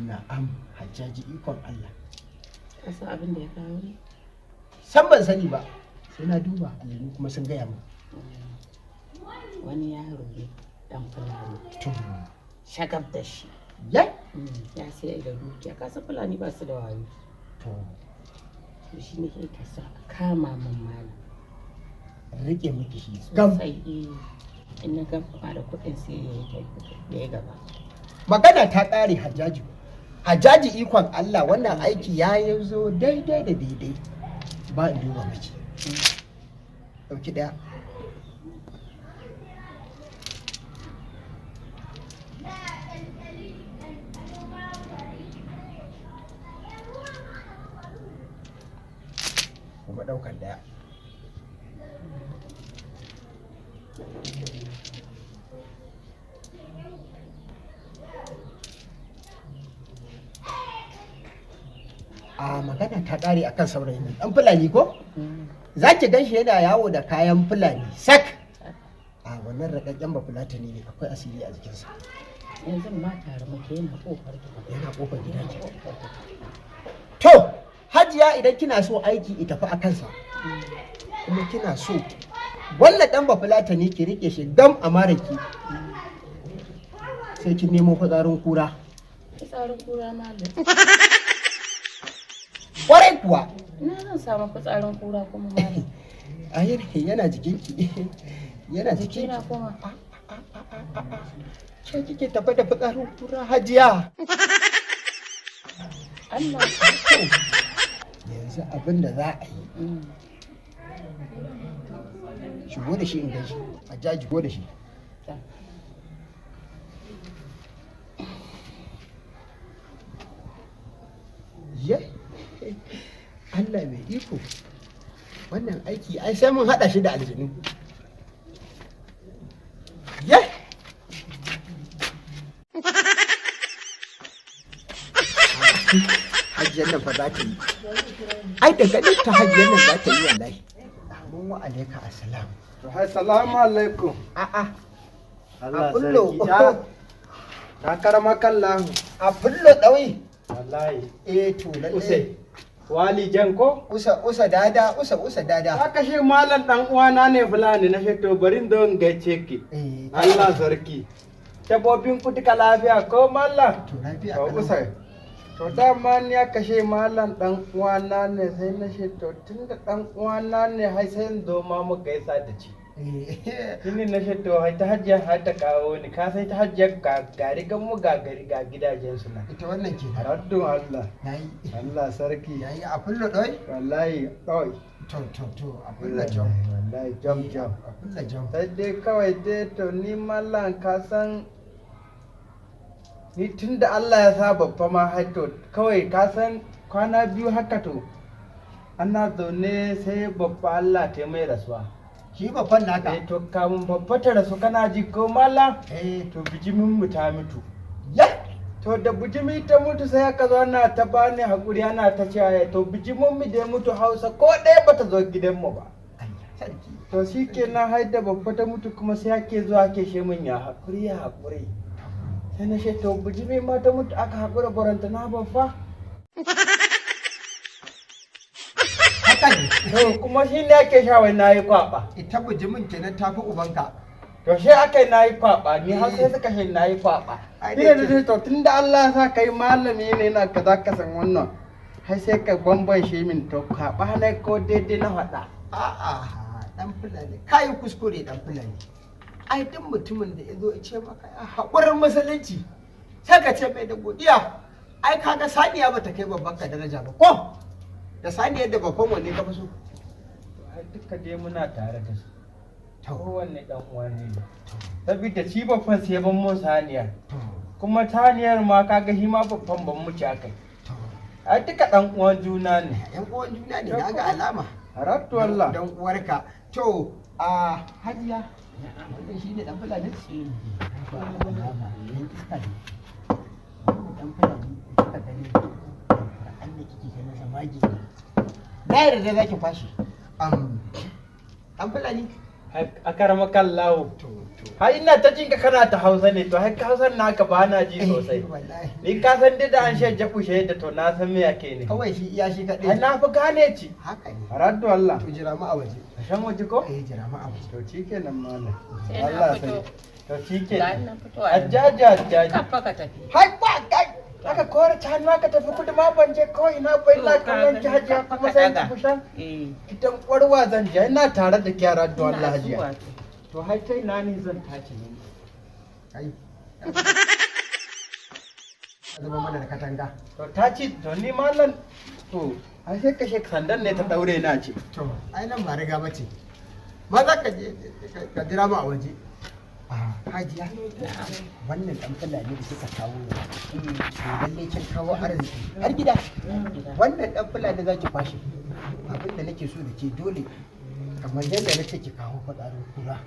na'am hajjaji ikon Allah. Ka san abin da ya kawo ne? San ban sani ba. Sai na duba alamu kuma sun gaya min. Wani yaro ne dan fulani. To Shagab da shi. ya Ya sai da dukiya. Ka san fulani ba su da wayo. to Shi ne ke sa kama min malam. rike miki shi gam. Sai in na gaba da kuɗin sai ya yi gaba. Magana ta ƙare hajjaji. Hajjaji ikon Allah wannan aiki ya yi zo daidai da daidai. Ba in duba miki. Ɗauki ɗaya. Kuma ɗaukar ɗaya. A magana ta ƙare akan saurayin nan ɗan fulani ko? Za ki gan shi yana yawo da kayan fulani sak. A wannan rakakken ba fulatani ne akwai asiri a jikinsa. Yanzu ma tare muke yana kofar gida. Yana kofar gidan ki. To, Hajiya idan kina so aiki ita tafi a kansa. Kuma kina so wannan ɗan ba fulatani ki rike shi gam a maraki. Sai ki nemo fitsarin kura. Fitsarin kura malam. Kwarai kuwa. Ina zan samu fitsarin kura kuma malam. A yana jikinki. Yana jikinki. Jikina kuma. Ce kike tafi da fitsarin kura Hajiya. Allah Yanzu abin da za a yi. Shigo da shi in gaji. Hajiya shigo da shi. Ye? Allah mai iko. Wannan aiki ai sai mun haɗa shi da aljinu. Ye? Hajiyar nan fa za ta yi. Ai da ganin ta hajiyar nan za ta yi wallahi. Mun wa alaika assalam. Assalamu alaikum. A'a. Allah Abullo. sarki ya. Ta karama kallahu. Abullo ɗauyi. Wallahi. To lalle. Use. Wali jan ko? Usa dada. Ta kashe malam dan uwana ne fulani na sheto barin don gace ki. Allah sarki. Dabobin ku duka lafiya ko mallam? To lafiya To kalau. usa. To dama ni ya kashe malam dan uwana ne sai na sheto tunda dan uwana ne hai sai zo ma mu gaisa da ci. Tuni na sheto hai ta hajjiya har ta kawo ni ka sai ta hajjiya gari gan mu gari ga gidajen su na. Ita wannan ke. Raddun Allah. Yayi. Allah sarki. Yayi Abullo ɗauyi. Wallahi kawai. To Abullo jam. Wallahi jam. Abullo jam. Sai dai kawai dai to ni mallan ka san ni tunda Allah ya sa babba ma haito kawai ka san kwana biyu haka to ana zaune sai babba Allah ta mai rasuwa. Shi babban naka. To kamun babba ta rasu kana ji ko mallam? To bijimin mu ta mutu. ya. To da bijimi ta mutu sai aka zo ana ta bani hakuri ana ta cewa to bijimin mu da ya mutu Hausa ko ɗaya bata zo gidanmu ba. Sarki. To shi kenan haida babba ta mutu kuma sai ake zuwa ake she min ya haƙuri. Sai na she to bijimi ma ta mutu aka haƙura baranta na babba. Haka ne. To kuma shi ne ake sha wai nayi kwaɓa. Ita bujimin kenan tafi ubanka. To shi aka yi nayi kwaɓa ni har sai suka she nayi kwaɓa. Ni da to tunda Allah ya sa kai malami ne na kaza ka san wannan. Har sai ka bambance min to kwaɓa ne ko daidai na faɗa. A'a dan fulani kayi kuskure dan fulani. Ai duk mutumin da ya zo ya ce maka haƙurin musulunci sai ka ce mai da godiya. Ai kaga saniya bata kai babban ka daraja ba ko? Da saniyar da babban wanne ka fi so? Duka dai muna tare da su. Kowanne dan uwa ne. Saboda shi babban sai ban mun saniya. Kuma saniyar ma kaga shi ma babban ban mu ci akai. Ai duka dan uwan juna ne. Yan uwan juna ne na ga alama. Harattu wallah. Dan uwarka. To a Hajiya wannan shi ne dan fulani. Dan fulani ka gani. An da kike ganin samagi. Na yarda zaki kwashi. Dan fulani. A karama kallawo. Har ina ta jinka kana ta Hausa ne, to har Hausan naka ba na ji sosai. Ni ka san da an shan jabu da to na san me yake ne. Kawai shi iya shi kaɗai. Ai na fi gane ci. Haka ne. Raddu Allah. To jira mu a waje. A shan waje ko? Jira mu a waje. To shikenan malam. Sai na Allah fito. sai. To shikenan. Ga nan fito a Ajjaja. kafa ka tafi. Hai ba kai. Aka kore ta hannu aka tafi kudu ma ban je ko ina bai la kallon ki hajiya kuma sai ki fushan. Kitan kwarwa zan je ina tare da kyara da Allah hajiya. To hai kai na ni zan tace ne. Kai. Zama mana da katanga. To taci to ni mallan to ai sai kashe sandan ne ta daure na ce. To ai nan ba riga bace. Maza ka je ka jira mu a waje. Hajiya, wannan ɗan fulani da suka kawo ne. Lalle kin kawo arziki. Har gida. Wannan ɗan fulani za ki kwashe. Abin da nake so da ke dole kamar yadda na ce ki kawo fadarin kura.